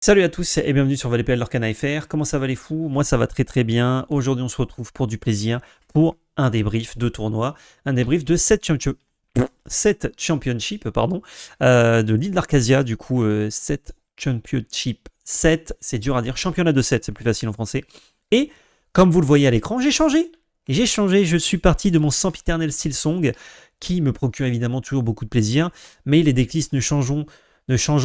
Salut à tous et bienvenue sur ValetPL d'Arcana FR. Comment ça va les fous? Moi ça va très très bien. Aujourd'hui on se retrouve pour du plaisir, pour un débrief de tournoi, un débrief de 7 Championship de l'île d'Arcasia. Du coup 7 Championship 7, c'est dur à dire, championnat de 7, c'est plus facile en français. Et comme vous le voyez à l'écran, j'ai changé, je suis parti de mon sempiternel Silsong qui me procure évidemment toujours beaucoup de plaisir, mais les decklists ne changeant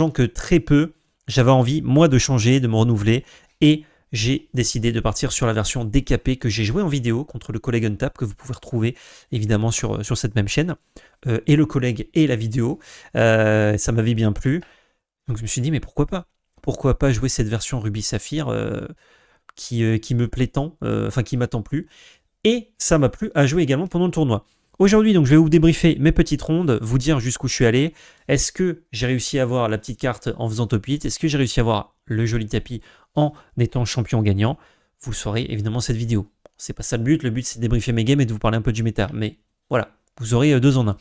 que très peu. J'avais envie, moi, de changer, de me renouveler, et j'ai décidé de partir sur la version décapée que j'ai jouée en vidéo contre le collègue Untap, que vous pouvez retrouver évidemment sur cette même chaîne, et le collègue et la vidéo. Ça m'avait bien plu, donc je me suis dit, mais pourquoi pas? Pourquoi pas jouer cette version Ruby Saphir qui me plaît tant, qui m'attend plus, et ça m'a plu à jouer également pendant le tournoi. Aujourd'hui, donc, je vais vous débriefer mes petites rondes, vous dire jusqu'où je suis allé. Est-ce que j'ai réussi à avoir la petite carte en faisant top 8? Est-ce que j'ai réussi à avoir le joli tapis en étant champion gagnant? Vous le saurez évidemment cette vidéo. C'est pas ça le but c'est de débriefer mes games et de vous parler un peu du méta. Mais voilà, vous aurez deux en un.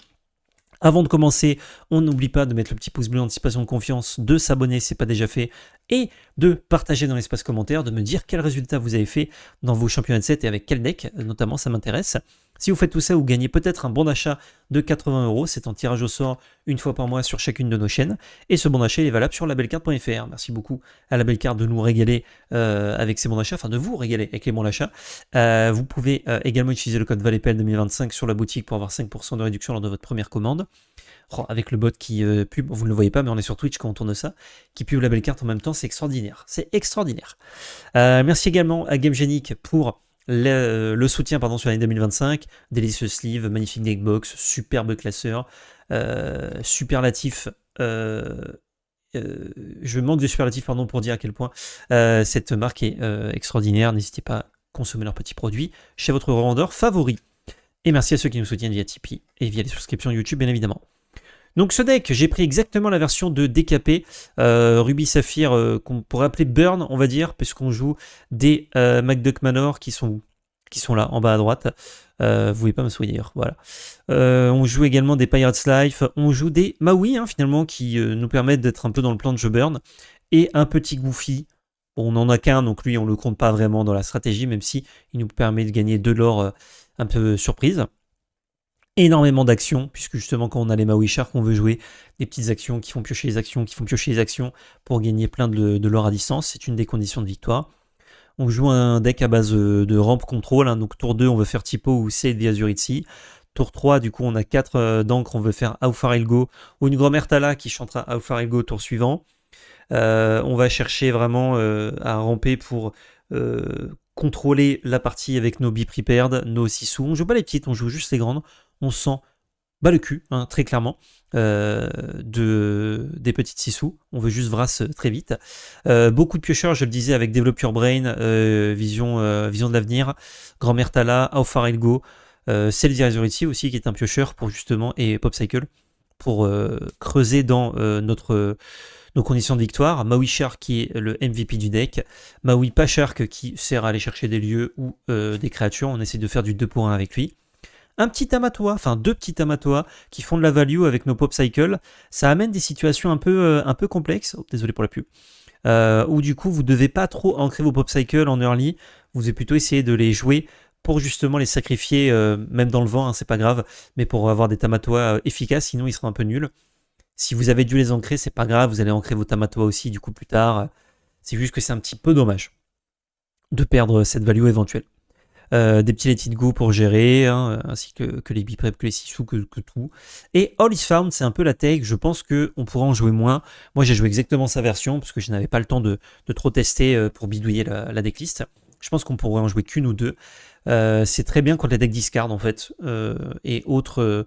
Avant de commencer, on n'oublie pas de mettre le petit pouce bleu anticipation de confiance, de s'abonner si ce n'est pas déjà fait, et de partager dans l'espace commentaire, de me dire quel résultat vous avez fait dans vos championnats de 7 et avec quel deck, notamment ça m'intéresse. Si vous faites tout ça, vous gagnez peut-être un bon d'achat de 80€, c'est en tirage au sort une fois par mois sur chacune de nos chaînes, et ce bon d'achat est valable sur labelcard.fr. Merci beaucoup à Labelcard de nous régaler avec ces bons d'achat, enfin de vous régaler avec les bons d'achat. Vous pouvez également utiliser le code VALEPL 2025 sur la boutique pour avoir 5% de réduction lors de votre première commande. Oh, avec le bot qui pub, vous ne le voyez pas, mais on est sur Twitch quand on tourne ça, qui pub la belle carte en même temps, c'est extraordinaire. C'est extraordinaire. Merci également à GameGenic pour le soutien sur l'année 2025. Délicieux sleeve, magnifique deckbox, superbe classeur, superlatif. Je manque de superlatif pour dire à quel point cette marque est extraordinaire. N'hésitez pas à consommer leurs petits produits chez votre revendeur favori. Et merci à ceux qui nous soutiennent via Tipeee et via les subscriptions YouTube, bien évidemment. Donc ce deck, j'ai pris exactement la version de DKP, Ruby Saphir, qu'on pourrait appeler Burn, on va dire, puisqu'on joue des MacDuck Manor qui sont là, en bas à droite. Vous voyez pas me sourire, voilà. On joue également des Pirates Life, on joue des Maui, finalement, qui nous permettent d'être un peu dans le plan de jeu Burn, et un petit Goofy. Bon, on n'en a qu'un, donc lui, on le compte pas vraiment dans la stratégie, même si il nous permet de gagner de l'or un peu surprise. Énormément d'actions, puisque justement quand on a les Maui Shark, on veut jouer des petites actions qui font piocher les actions, pour gagner plein de l'or à distance. C'est une des conditions de victoire. On joue un deck à base de ramp control, donc tour 2 on veut faire Typo ou Seed the Azuritsi. Tour 3 du coup on a 4 d'encre, on veut faire How Far I'll Go ou une grand-mère Tala qui chantera How Far I'll Go tour suivant. On va chercher vraiment à ramper pour contrôler la partie avec nos Be Prepared, nos Sisu. On joue pas les petites, on joue juste les grandes. On sent le cul, très clairement, des petites Sisu. On veut juste Vras très vite. Beaucoup de piocheurs, je le disais, avec Develop Your Brain, vision de l'avenir, Grand-mère Tala, How Far I'll Go, Cell Authority aussi, qui est un piocheur pour justement, et Popcycle, pour creuser dans nos conditions de victoire. Maui Shark qui est le MVP du deck. Maui pas Shark qui sert à aller chercher des lieux ou des créatures. On essaie de faire du 2 pour 1 avec lui. Un petit Tamatoa, deux petits Tamatoa qui font de la value avec nos Pop Cycle. Ça amène des situations un peu complexes. Oh, désolé pour la pub. Où du coup, vous ne devez pas trop ancrer vos Pop Cycle en early. Vous devez plutôt essayer de les jouer pour justement les sacrifier, même dans le vent, c'est pas grave, mais pour avoir des Tamatoa efficaces, sinon ils seront un peu nuls. Si vous avez dû les ancrer, c'est pas grave, vous allez ancrer vos Tamatoa aussi du coup plus tard. C'est juste que c'est un petit peu dommage de perdre cette value éventuelle. Des petits let it go pour gérer, ainsi que les biprep, que les Sisu, que tout. Et All is Found, c'est un peu la take, je pense qu'on pourra en jouer moins. Moi j'ai joué exactement sa version, parce que je n'avais pas le temps de trop tester pour bidouiller la decklist. Je pense qu'on pourrait en jouer qu'une ou deux. C'est très bien quand les decks discard en fait, et autres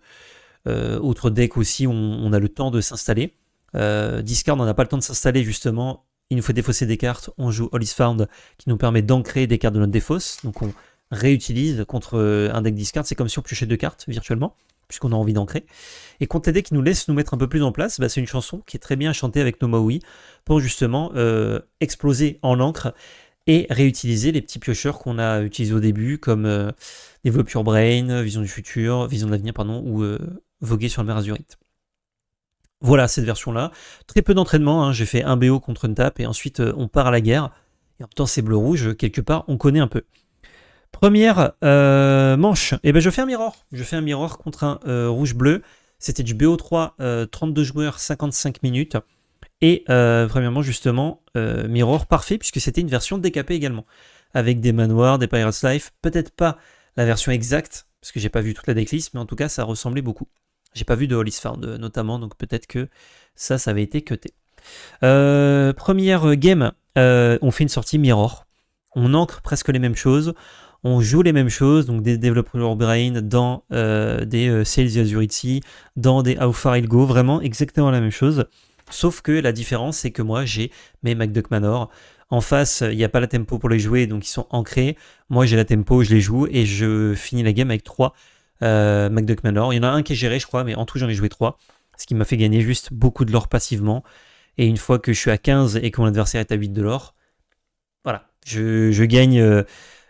decks aussi, on a le temps de s'installer. Discard, on n'a pas le temps de s'installer justement. Il nous faut défausser des cartes. On joue All is Found qui nous permet d'ancrer des cartes de notre défausse. Donc on réutilise contre un deck discard. C'est comme si on piochait 2 cartes virtuellement, puisqu'on a envie d'ancrer. Et contre les decks qui nous laissent nous mettre un peu plus en place, c'est une chanson qui est très bien chantée avec nos Maui pour justement exploser en encre et réutiliser les petits piocheurs qu'on a utilisés au début, comme Develop Your Brain, Vision du futur, Vision de l'avenir, ou voguer sur le mer Azurite. Voilà, cette version-là. Très peu d'entraînement, hein. J'ai fait un BO contre une tape et ensuite on part à la guerre. Et en même temps, c'est bleu-rouge, quelque part, on connaît un peu. Première manche, et ben je fais un mirror. Je fais un mirror contre un rouge-bleu. C'était du BO3, 32 joueurs, 55 minutes. Et premièrement, justement, mirror parfait, puisque c'était une version décapée également. Avec des manoirs, des Pirates Life. Peut-être pas la version exacte, parce que j'ai pas vu toute la decklist, mais en tout cas, ça ressemblait beaucoup. J'ai pas vu de Hollis Found notamment, donc peut-être que ça avait été cuté. Première game, on fait une sortie mirror. On ancre presque les mêmes choses. On joue les mêmes choses, donc des développeurs brain dans des Sales Azuritsi, dans des How Far Il Go, vraiment exactement la même chose. Sauf que la différence, c'est que moi, j'ai mes MacDuck Manor. En face, il n'y a pas la tempo pour les jouer, donc ils sont ancrés. Moi, j'ai la tempo, je les joue, et je finis la game avec 3 MacDuck Manor. Il y en a un qui est géré, je crois, mais en tout, j'en ai joué 3. Ce qui m'a fait gagner juste beaucoup de l'or passivement. Et une fois que je suis à 15 et que mon adversaire est à 8 de l'or, voilà, je gagne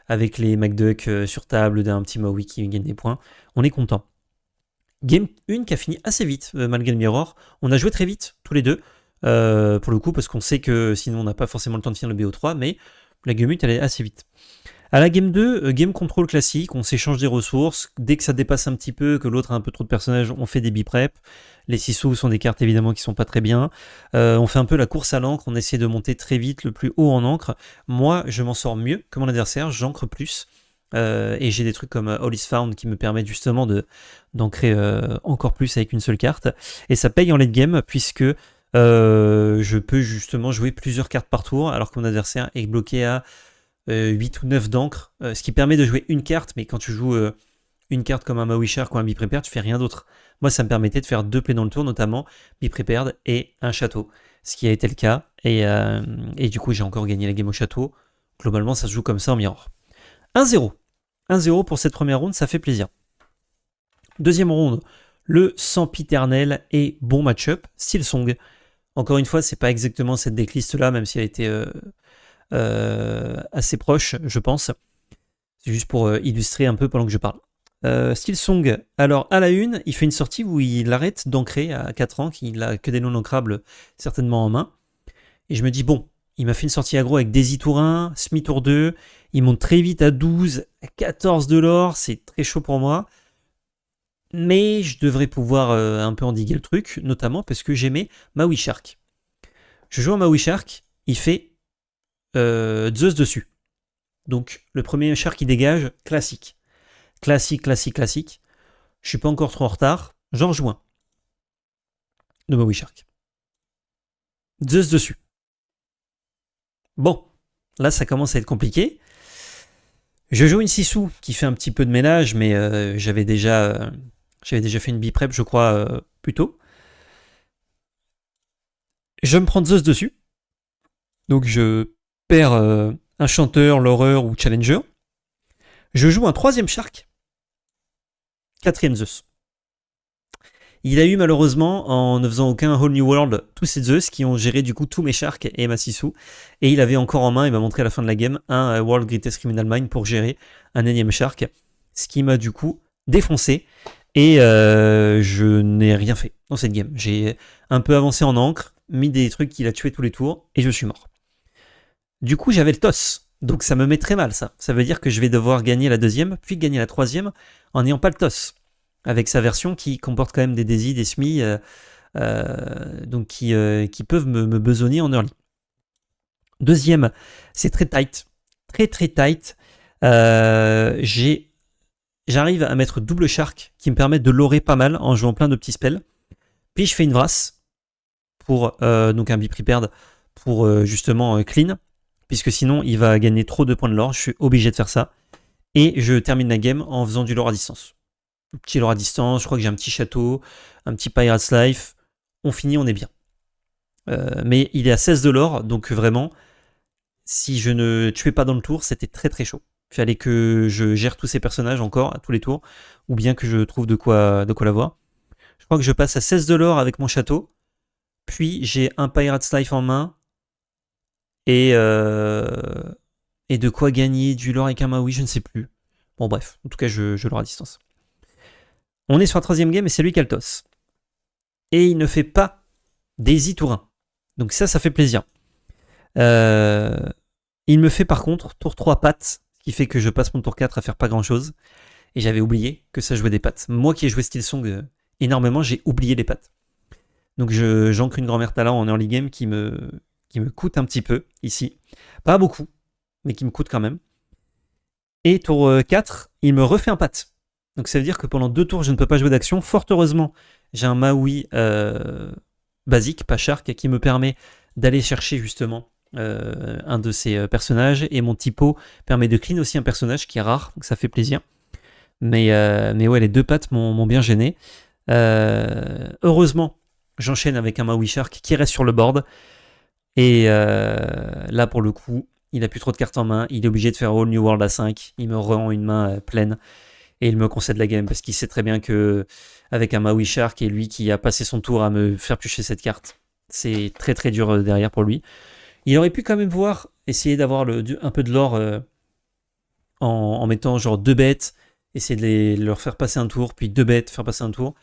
avec les MacDuck sur table d'un petit Maui qui gagne des points. On est content. Game 1 qui a fini assez vite, malgré le mirror. On a joué très vite, tous les deux, pour le coup, parce qu'on sait que sinon on n'a pas forcément le temps de finir le BO3, mais la game 1 elle est assez vite. À la game 2, game control classique, on s'échange des ressources. Dès que ça dépasse un petit peu, que l'autre a un peu trop de personnages, on fait des biprep. Les 6 sous sont des cartes évidemment qui sont pas très bien. On fait un peu la course à l'encre, on essaie de monter très vite, le plus haut en encre. Moi, je m'en sors mieux que mon adversaire, j'encre plus. Et j'ai des trucs comme Hollis Found qui me permettent justement d'ancrer encore plus avec une seule carte. Et ça paye en late game puisque je peux justement jouer plusieurs cartes par tour alors que mon adversaire est bloqué à 8 ou 9 d'encre, ce qui permet de jouer une carte, mais quand tu joues une carte comme un Maui Shark ou un Be-Prepared, tu fais rien d'autre. Moi, ça me permettait de faire 2 plays dans le tour, notamment Be-Prepared et un château, ce qui a été le cas, et du coup, j'ai encore gagné la game au château. Globalement, ça se joue comme ça en mirror. 1-0. 1-0 pour cette première ronde, ça fait plaisir. Deuxième ronde, le sempiternel et bon match-up, Silsong. Encore une fois, c'est pas exactement cette decklist-là, même si elle a été assez proche, je pense. C'est juste pour illustrer un peu pendant que je parle. Silsong, alors à la une, il fait une sortie où il arrête d'ancrer à 4 ans, qu'il a que des non ancrables certainement en main. Et je me dis, bon, il m'a fait une sortie aggro avec Daisy tour 1, Smith tour 2, il monte très vite à 12, à 14 de l'or, c'est très chaud pour moi. Mais je devrais pouvoir un peu endiguer le truc, notamment parce que j'aimais Maui Shark. Je joue à Maui Shark, il fait Zeus dessus. Donc le premier Shark qui dégage, classique. Classique, classique, classique. Je suis pas encore trop en retard, j'en rejoins. De Maui Shark. Zeus dessus. Bon, là ça commence à être compliqué. Je joue une Sissou qui fait un petit peu de ménage, mais j'avais déjà fait une biprep, je crois, plus tôt. Je me prends Zeus dessus. Donc je perds un chanteur, l'horreur ou challenger. Je joue un troisième Shark. Quatrième Zeus. Il a eu malheureusement, en ne faisant aucun Whole New World, tous ces Zeus qui ont géré du coup tous mes Sharks et ma Sissou. Et il avait encore en main, il m'a montré à la fin de la game, un World Greatest Criminal Mind pour gérer un énième Shark. Ce qui m'a du coup défoncé. Et je n'ai rien fait dans cette game. J'ai un peu avancé en encre, mis des trucs qu'il a tué tous les tours, et je suis mort. Du coup, j'avais le toss. Donc ça me met très mal, ça. Ça veut dire que je vais devoir gagner la deuxième, puis gagner la troisième, en n'ayant pas le toss. Avec sa version qui comporte quand même des Daisy, des SMI, donc qui peuvent me besogner en early. Deuxième, c'est très tight. Très très tight. J'arrive à mettre double shark qui me permet de lorer pas mal en jouant plein de petits spells. Puis je fais une vrasse pour donc un be-prepared pour justement clean, puisque sinon il va gagner trop de points de lore. Je suis obligé de faire ça. Et je termine la game en faisant du lore à distance. Un petit lore à distance, je crois que j'ai un petit château, un petit Pirate's Life. On finit, on est bien. Mais il est à 16 de lore, donc vraiment, si je ne tuais pas dans le tour, c'était très très chaud. Il fallait que je gère tous ces personnages encore à tous les tours, ou bien que je trouve de quoi l'avoir. Je crois que je passe à 16 de l'or avec mon château, puis j'ai un Pirate's Life en main, et de quoi gagner du lore avec un Maui, je ne sais plus. Bon bref, en tout cas je l'aurai à distance. On est sur la troisième game et c'est lui qui a le toss. et il ne fait pas Daisy tour 1. Donc ça fait plaisir. Il me fait par contre tour 3 pattes, ce qui fait que je passe mon tour 4 à faire pas grand chose. Et j'avais oublié que ça jouait des pattes. Moi qui ai joué Steelsong énormément, j'ai oublié les pattes. Donc j'ancre une grand-mère talent en early game qui me coûte un petit peu ici. Pas beaucoup, mais qui me coûte quand même. Et tour 4, il me refait un patte. Donc ça veut dire que pendant 2 tours, je ne peux pas jouer d'action. Fort heureusement, j'ai un Maui basique, pas Shark, qui me permet d'aller chercher justement un de ces personnages. Et mon typo permet de clean aussi un personnage qui est rare, donc ça fait plaisir. Mais ouais, les 2 pattes m'ont bien gêné. Heureusement, j'enchaîne avec un Maui Shark qui reste sur le board. Et là, pour le coup, il a plus trop de cartes en main. Il est obligé de faire All New World à 5. Il me rend une main pleine. Et il me concède la game parce qu'il sait très bien que avec un Maui Shark et lui qui a passé son tour à me faire piocher cette carte, c'est très très dur derrière pour lui. Il aurait pu quand même essayer d'avoir un peu de l'or en mettant genre 2 bêtes, essayer de leur faire passer un tour, puis 2 bêtes, faire passer un tour.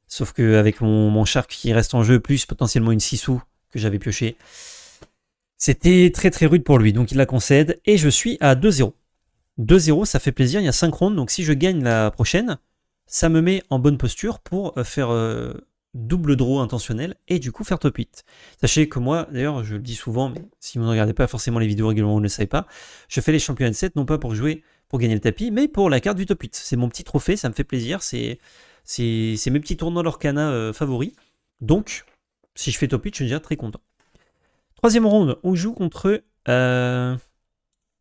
Sauf qu'avec mon Shark qui reste en jeu, plus potentiellement une Sissou que j'avais pioché, c'était très très rude pour lui. Donc il la concède et je suis à 2-0. 2-0, ça fait plaisir, il y a 5 rounds, donc si je gagne la prochaine, ça me met en bonne posture pour faire double draw intentionnel et du coup faire top 8. Sachez que moi, d'ailleurs, je le dis souvent, mais si vous ne regardez pas forcément les vidéos régulièrement, vous ne le savez pas, je fais les champions 7 non pas pour jouer, pour gagner le tapis, mais pour la carte du top 8. C'est mon petit trophée, ça me fait plaisir, c'est mes petits tournois Lorcana favoris. Donc, si je fais top 8, je suis déjà très content. Troisième round, on joue contre...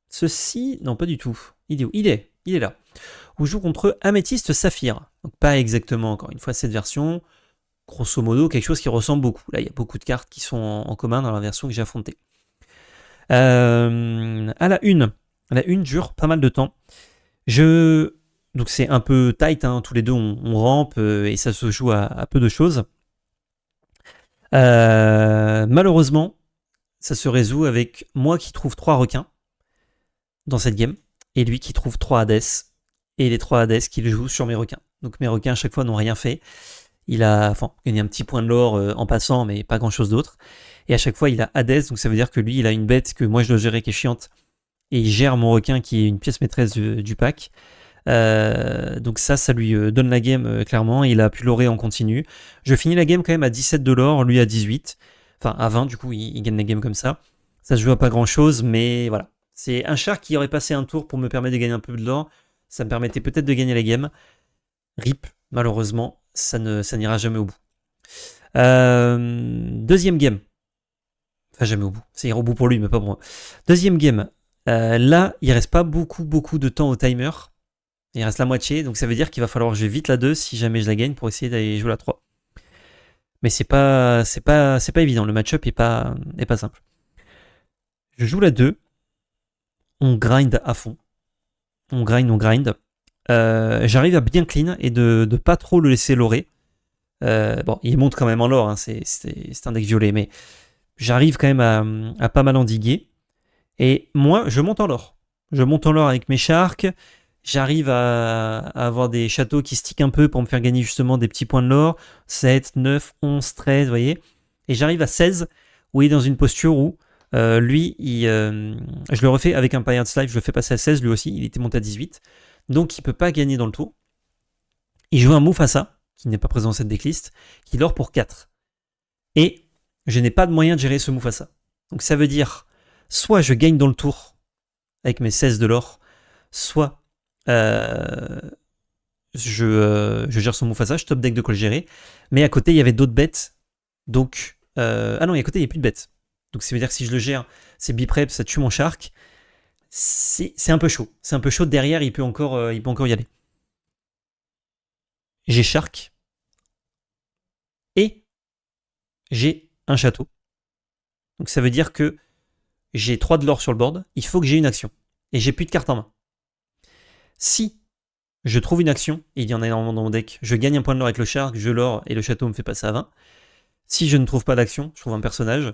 ceci, non pas du tout. Il est où ? Il est là. On joue contre Améthyste Saphir. Donc pas exactement, encore une fois, cette version. Grosso modo, quelque chose qui ressemble beaucoup. Là, il y a beaucoup de cartes qui sont en commun dans la version que j'ai affrontée. À la une dure pas mal de temps. Donc c'est un peu tight, hein, tous les deux on rampe et ça se joue à peu de choses. Malheureusement, ça se résout avec moi qui trouve 3 requins dans cette game, et lui qui trouve 3 Hades, et les 3 Hades qu'il joue sur mes requins. Donc mes requins à chaque fois n'ont rien fait. Il a gagné un petit point de l'or en passant, mais pas grand chose d'autre. Et à chaque fois il a Hades, donc ça veut dire que lui il a une bête que moi je dois gérer qui est chiante, et il gère mon requin qui est une pièce maîtresse du pack. Donc ça lui donne la game clairement, il a pu l'orer en continu. Je finis la game quand même à 17 de l'or, lui à 18. Enfin à 20 du coup, il gagne la game comme ça. Ça se joue à pas grand chose, mais voilà. C'est un char qui aurait passé un tour pour me permettre de gagner un peu de l'or. Ça me permettait peut-être de gagner la game. RIP, malheureusement, ça n'ira jamais au bout. Deuxième game. Enfin, jamais au bout. Ça ira au bout pour lui, mais pas pour moi. Deuxième game. Là, il reste pas beaucoup de temps au timer. Il reste la moitié, donc ça veut dire qu'il va falloir que je joue vite la 2 si jamais je la gagne pour essayer d'aller jouer la 3. Mais c'est pas évident, le match-up est pas simple. Je joue la 2. On grind à fond. On grind. J'arrive à bien clean et de pas trop le laisser lorer. Bon, il monte quand même en lore, hein, c'est un deck violet, mais j'arrive quand même à pas mal endiguer. Et moi, je monte en lore. Je monte en lore avec mes sharks. J'arrive à avoir des châteaux qui stickent un peu pour me faire gagner justement des petits points de lore. 7, 9, 11, 13, vous voyez. Et j'arrive à 16, où il est dans une posture où lui, je le refais avec un Pirate's Life, je le fais passer à 16, lui aussi, il était monté à 18. Donc il peut pas gagner dans le tour. Il joue un Mufasa, qui n'est pas présent dans cette decklist, qui lore pour 4. Et je n'ai pas de moyen de gérer ce Mufasa. Donc ça veut dire, soit je gagne dans le tour avec mes 16 de lore, soit je gère son Mufasa, je top deck de quoi le gérer. Mais à côté, il y avait d'autres bêtes. Donc, ah non, à côté, il n'y a plus de bêtes. Donc ça veut dire que si je le gère, c'est biprep, ça tue mon shark. C'est un peu chaud. C'est un peu chaud. Derrière, il peut encore y aller. J'ai shark. Et j'ai un château. Donc ça veut dire que j'ai 3 de l'or sur le board. Il faut que j'ai une action. Et j'ai plus de cartes en main. Si je trouve une action, et il y en a énormément dans mon deck, je gagne un point de l'or avec le shark, je l'or et le château me fait passer à 20. Si je ne trouve pas d'action, je trouve un personnage.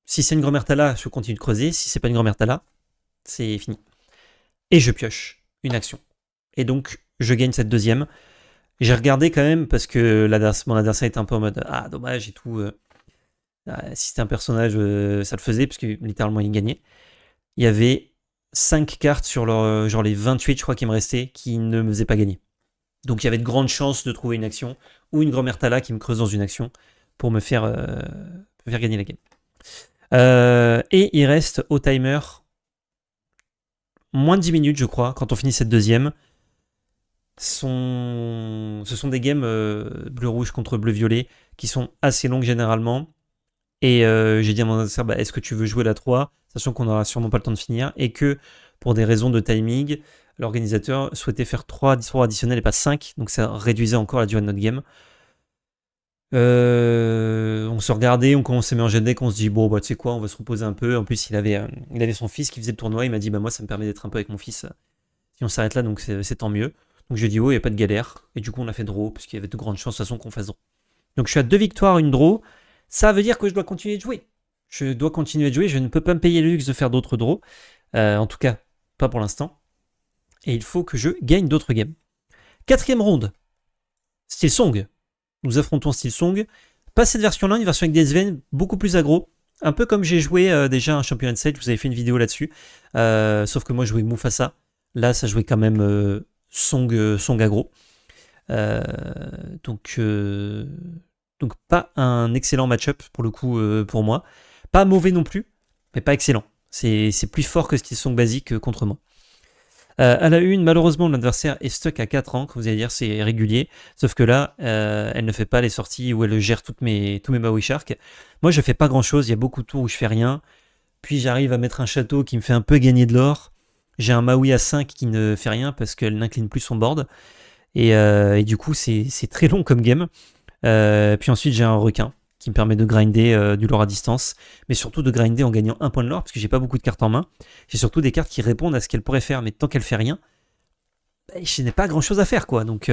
Si c'est une grand-mère Tala, je continue de creuser. Si c'est pas une grand-mère Tala, c'est fini. Et je pioche une action. Et donc, je gagne cette deuxième. J'ai regardé quand même parce que mon adversaire était un peu en mode ah dommage et tout. Si c'était un personnage, ça le faisait parce que littéralement il gagnait. Il y avait 5 cartes sur genre les 28 je crois qui me restaient qui ne me faisaient pas gagner. Donc il y avait de grandes chances de trouver une action ou une grand-mère Tala qui me creuse dans une action pour me faire gagner la game. Et il reste au timer moins de 10 minutes je crois quand on finit cette deuxième. Ce sont des games bleu-rouge contre bleu-violet qui sont assez longues généralement. Et j'ai dit à mon adversaire, est-ce que tu veux jouer la 3, sachant qu'on n'aura sûrement pas le temps de finir, et que pour des raisons de timing, l'organisateur souhaitait faire 3 histoires additionnelles et pas 5, donc ça réduisait encore la durée de notre game. On se regardait, on commençait à mélanger le deck, on se dit, bon, tu sais quoi, on va se reposer un peu. En plus, il avait son fils qui faisait le tournoi, il m'a dit, moi, ça me permet d'être un peu avec mon fils si on s'arrête là, donc c'est tant mieux. Donc je lui ai dit, il n'y a pas de galère. Et du coup, on a fait draw, parce qu'il y avait de grandes chances de toute façon qu'on fasse draw. Donc je suis à 2 victoires, une draw. Ça veut dire que je dois continuer de jouer. Je dois continuer de jouer, je ne peux pas me payer le luxe de faire d'autres draws. En tout cas, pas pour l'instant. Et il faut que je gagne d'autres games. 4ème ronde. Style Song. Nous affrontons Style Song. Pas cette version-là, une version avec des Sven beaucoup plus aggro. Un peu comme j'ai joué déjà un Champion Set, je vous avais fait une vidéo là-dessus. Sauf que moi je jouais Mufasa. Là, ça jouait quand même Song aggro. Donc pas un excellent match-up pour le coup pour moi. Pas mauvais non plus, mais pas excellent. C'est plus fort que Steel Song basique contre moi. À la une, malheureusement, l'adversaire est stuck à 4 ans, vous allez dire c'est régulier, sauf que là, elle ne fait pas les sorties où elle gère tous mes Maui Shark. Moi, je fais pas grand-chose, il y a beaucoup de tours où je fais rien, puis j'arrive à mettre un château qui me fait un peu gagner de l'or. J'ai un Maui à 5 qui ne fait rien parce qu'elle n'incline plus son board, et du coup, c'est très long comme game. Puis ensuite, j'ai un requin qui me permet de grinder du lore à distance, mais surtout de grinder en gagnant un point de lore, parce que j'ai pas beaucoup de cartes en main. J'ai surtout des cartes qui répondent à ce qu'elle pourrait faire, mais tant qu'elle fait rien, je n'ai pas grand chose à faire, quoi. Donc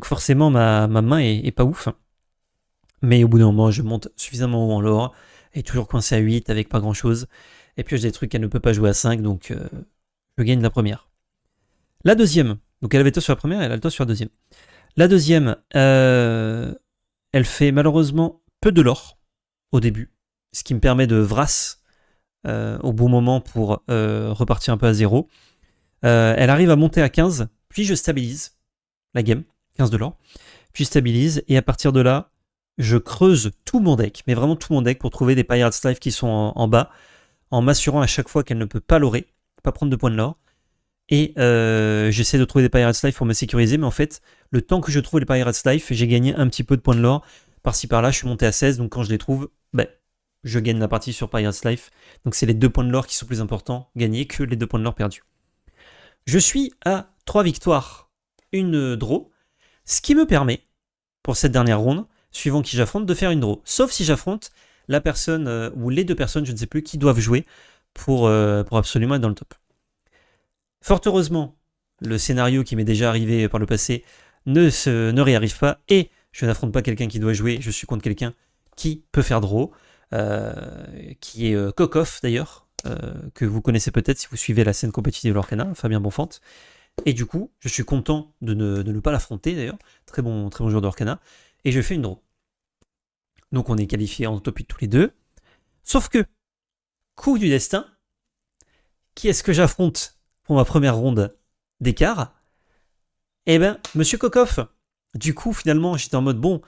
forcément, ma main est pas ouf. Mais au bout d'un moment, je monte suffisamment haut en lore, et toujours coincé à 8 avec pas grand chose. Et puis j'ai des trucs qu'elle ne peut pas jouer à 5, donc je gagne la première. La deuxième, donc elle avait le toss sur la première, elle a le toss sur la deuxième. La deuxième, elle fait malheureusement peu de lore au début, ce qui me permet de vrasse au bon moment pour repartir un peu à 0. Elle arrive à monter à 15, puis je stabilise la game, 15 de lore, puis je stabilise, et à partir de là, je creuse tout mon deck, mais vraiment tout mon deck, pour trouver des Pirates Life qui sont en bas, en m'assurant à chaque fois qu'elle ne peut pas lorer, pas prendre de points de lore. Et j'essaie de trouver des Pirates Life pour me sécuriser, mais en fait, le temps que je trouve les Pirates Life, j'ai gagné un petit peu de points de lore. Par-ci par-là, je suis monté à 16, donc quand je les trouve, je gagne la partie sur Pirates Life. Donc c'est les 2 points de lore qui sont plus importants gagnés que les 2 points de lore perdus. Je suis à 3 victoires, une draw, ce qui me permet, pour cette dernière ronde, suivant qui j'affronte, de faire une draw. Sauf si j'affronte la personne, ou les 2 personnes, je ne sais plus, qui doivent jouer pour absolument être dans le top. Fort heureusement, le scénario qui m'est déjà arrivé par le passé ne réarrive pas, et je n'affronte pas quelqu'un qui doit jouer, je suis contre quelqu'un qui peut faire draw, qui est Kokoff d'ailleurs, que vous connaissez peut-être si vous suivez la scène compétitive de l'Orcana, Fabien Bonfante. Et du coup, je suis content de ne pas l'affronter d'ailleurs, très bon joueur de l'Orcana, et je fais une draw. Donc on est qualifiés en top 8 tous les deux, sauf que, coup du destin, qui est-ce que j'affronte pour ma première ronde d'écart? Eh ben, Monsieur Kokoff. Du coup, finalement, j'étais en mode, bon,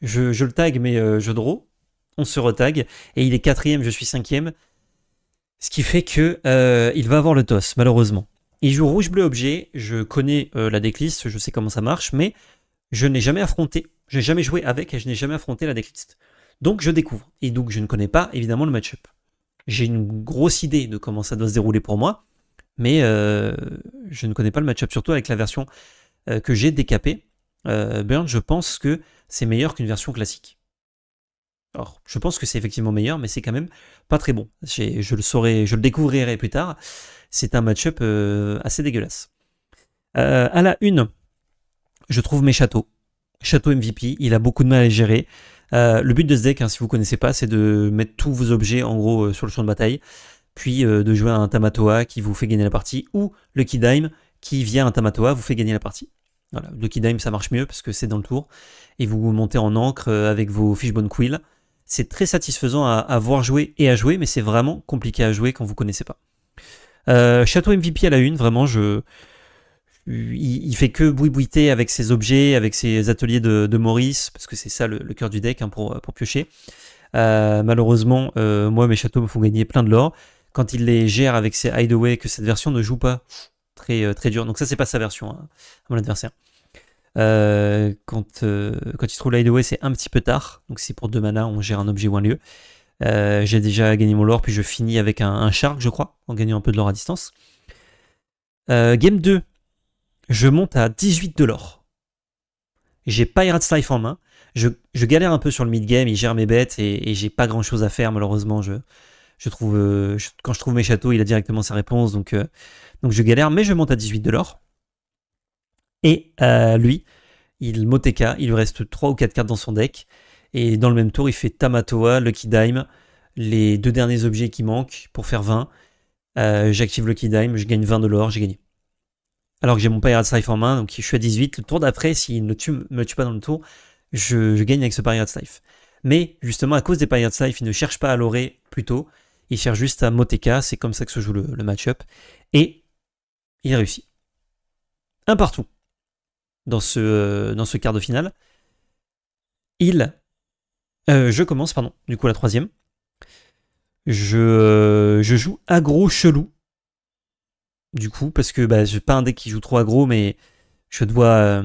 je le tag, mais je draw. On se retag. Et il est 4ème, je suis 5ème. Ce qui fait que il va avoir le toss, malheureusement. Il joue rouge-bleu objet. Je connais la decklist, je sais comment ça marche, mais je n'ai jamais affronté. Je n'ai jamais joué avec et je n'ai jamais affronté la decklist. Donc, je découvre. Et donc, je ne connais pas, évidemment, le match-up. J'ai une grosse idée de comment ça doit se dérouler pour moi, mais je ne connais pas le match-up, surtout avec la version que j'ai décapée. Burn, je pense que c'est meilleur qu'une version classique. Alors, je pense que c'est effectivement meilleur, mais c'est quand même pas très bon. Je le découvrirai plus tard. C'est un match-up assez dégueulasse. À la une, je trouve mes châteaux. Château MVP, il a beaucoup de mal à les gérer. Le but de ce deck, si vous ne connaissez pas, c'est de mettre tous vos objets en gros sur le champ de bataille, puis de jouer un Tamatoa qui vous fait gagner la partie, ou le Kidime qui, via un Tamatoa, vous fait gagner la partie. Voilà, Lucky Dime, ça marche mieux parce que c'est dans le tour. Et vous montez en encre avec vos Fishbone Quill. C'est très satisfaisant à voir jouer et à jouer, mais c'est vraiment compliqué à jouer quand vous connaissez pas. Château MVP à la une, vraiment, il fait que boui-boiter avec ses objets, avec ses ateliers de Maurice, parce que c'est ça le cœur du deck pour piocher. Malheureusement, moi, mes châteaux me font gagner plein de l'or. Quand il les gère avec ses hideaway, que cette version ne joue pas, très, très dur. Donc ça, c'est pas sa version, à mon adversaire. Quand il trouve l'hideaway, c'est un petit peu tard. Donc c'est pour 2 mana, on gère un objet ou un lieu. J'ai déjà gagné mon lore, puis je finis avec un shark, je crois, en gagnant un peu de lore à distance. Game 2, je monte à 18 de l'or. J'ai Pirate's Life en main. Je galère un peu sur le mid-game, il gère mes bêtes et j'ai pas grand-chose à faire, malheureusement. Quand je trouve mes châteaux, il a directement sa réponse, donc je galère, mais je monte à 18 de l'or. Et lui, il Moteka, il lui reste 3 ou 4 cartes dans son deck, et dans le même tour, il fait Tamatoa, Lucky Dime, les 2 derniers objets qui manquent pour faire 20. J'active Lucky Dime, je gagne 20 de l'or, j'ai gagné. Alors que j'ai mon Pirate's Life en main, donc je suis à 18. Le tour d'après, s'il ne me tue pas dans le tour, je gagne avec ce Pirate's Life. Mais justement, à cause des Pirate's Life, il ne cherche pas à lorer plus tôt, il cherche juste à Moteka, c'est comme ça que se joue le match-up. Et il réussit. Un partout dans ce quart de finale. Je commence, du coup la troisième. Je joue aggro chelou. Du coup, parce que j'ai pas un deck qui joue trop aggro, mais je dois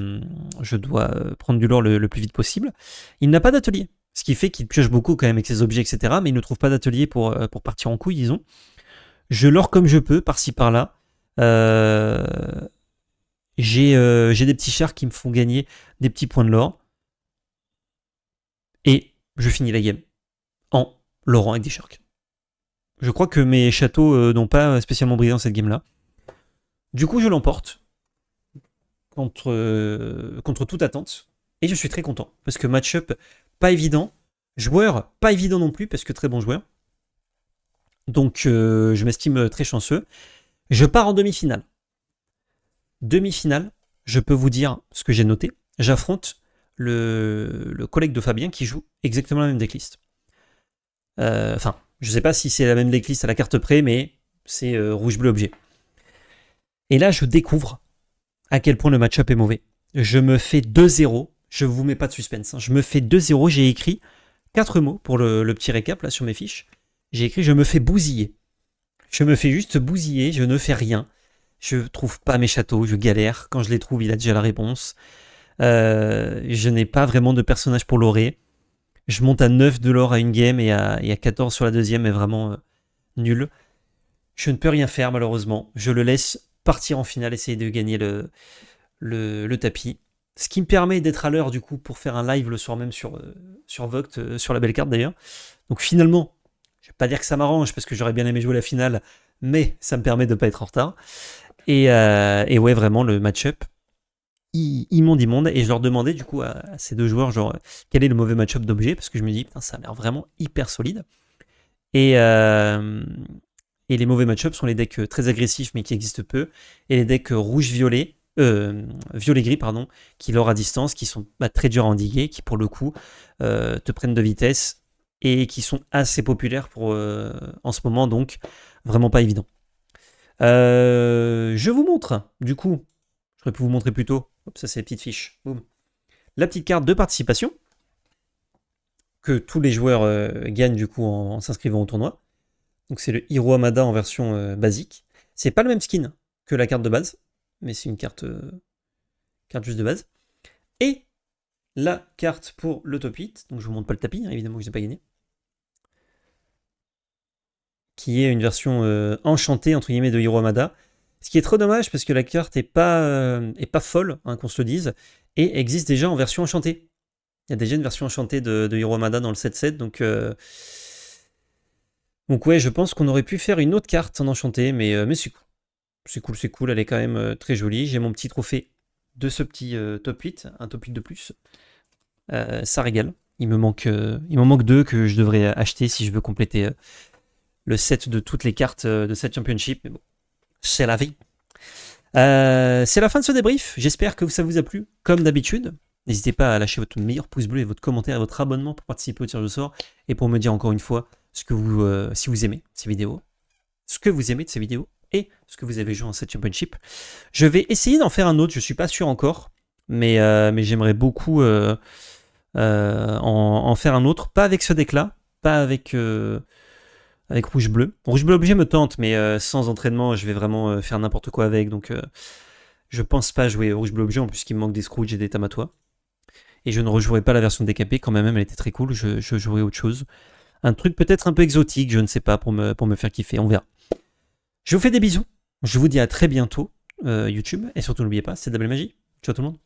prendre du lore le plus vite possible. Il n'a pas d'atelier, ce qui fait qu'il pioche beaucoup quand même avec ses objets, etc. Mais il ne trouve pas d'atelier pour partir en couille, disons. Je lore comme je peux, par-ci par-là. J'ai des petits chars qui me font gagner des petits points de lore. Et je finis la game en lorant avec des sharks. Je crois que mes châteaux n'ont pas spécialement brillé dans cette game-là. Du coup, je l'emporte contre toute attente. Et je suis très content. Parce que match-up, pas évident. Joueur, pas évident non plus, parce que très bon joueur. Donc, je m'estime très chanceux. Je pars en demi-finale. Demi-finale, je peux vous dire ce que j'ai noté. J'affronte le collègue de Fabien qui joue exactement la même decklist. Enfin, je sais pas si c'est la même decklist à la carte près, mais c'est rouge-bleu objet. Et là, je découvre à quel point le match-up est mauvais. Je me fais 2-0. Je vous mets pas de suspense. Je me fais 2-0. J'ai écrit 4 mots pour le petit récap là sur mes fiches. J'ai écrit je me fais bousiller. Je me fais juste bousiller. Je ne fais rien. Je trouve pas mes châteaux. Je galère. Quand je les trouve, il a déjà la réponse. Je n'ai pas vraiment de personnage pour lorer. Je monte à 9 de l'or à une game et à 14 sur la deuxième, mais vraiment nul. Je ne peux rien faire malheureusement. Je le laisse partir en finale, essayer de gagner le tapis. Ce qui me permet d'être à l'heure du coup pour faire un live le soir même sur Vogt, sur la belle carte d'ailleurs. Donc finalement, je vais pas dire que ça m'arrange parce que j'aurais bien aimé jouer la finale, mais ça me permet de pas être en retard. Et ouais, vraiment le match-up immonde. Et je leur demandais du coup à ces 2 joueurs genre quel est le mauvais match-up d'objets, parce que je me dis putain ça a l'air vraiment hyper solide. Et les mauvais match-ups sont les decks très agressifs mais qui existent peu, et les decks rouge-violet, violet-gris pardon, qui lore à distance, qui sont très durs à endiguer, qui pour le coup te prennent de vitesse et qui sont assez populaires pour en ce moment, donc vraiment pas évident. Je vous montre, du coup, j'aurais pu vous montrer plus tôt. Hop, ça c'est les petites fiches. Boum. La petite carte de participation que tous les joueurs gagnent du coup en s'inscrivant au tournoi. Donc c'est le Hiro Hamada en version basique. C'est pas le même skin que la carte de base, mais c'est une carte juste de base. Et la carte pour le top 8, donc je vous montre pas le tapis, hein, évidemment que je n'ai pas gagné, qui est une version enchantée entre guillemets de Hiro Hamada. Ce qui est trop dommage parce que la carte est pas folle, hein, qu'on se le dise, et existe déjà en version enchantée. Il y a déjà une version enchantée de Hiro Hamada dans le 7-7, donc ouais, je pense qu'on aurait pu faire une autre carte en enchanté, mais c'est cool. C'est cool, elle est quand même très jolie. J'ai mon petit trophée de ce petit top 8, un top 8 de plus. Ça régale. Il me manque 2 que je devrais acheter si je veux compléter le set de toutes les cartes de cette championship, mais bon, c'est la vie. C'est la fin de ce débrief. J'espère que ça vous a plu, comme d'habitude. N'hésitez pas à lâcher votre meilleur pouce bleu et votre commentaire et votre abonnement pour participer au tirage au sort et pour me dire encore une fois si vous aimez ces vidéos, ce que vous aimez de ces vidéos et ce que vous avez joué en cette championship. Je vais essayer d'en faire un autre, je suis pas sûr encore, mais j'aimerais beaucoup en faire un autre, pas avec ce deck-là, pas avec rouge-bleu. Rouge-bleu objet me tente, mais sans entraînement, je vais vraiment faire n'importe quoi avec, donc je pense pas jouer rouge-bleu objet, en plus qu'il me manque des Scrooge et des Tamatois. Et je ne rejouerai pas la version décapée, quand même elle était très cool, je jouerai autre chose. Un truc peut-être un peu exotique, je ne sais pas, pour me faire kiffer, on verra. Je vous fais des bisous, je vous dis à très bientôt, YouTube, et surtout n'oubliez pas, c'est Double Magie. Ciao tout le monde.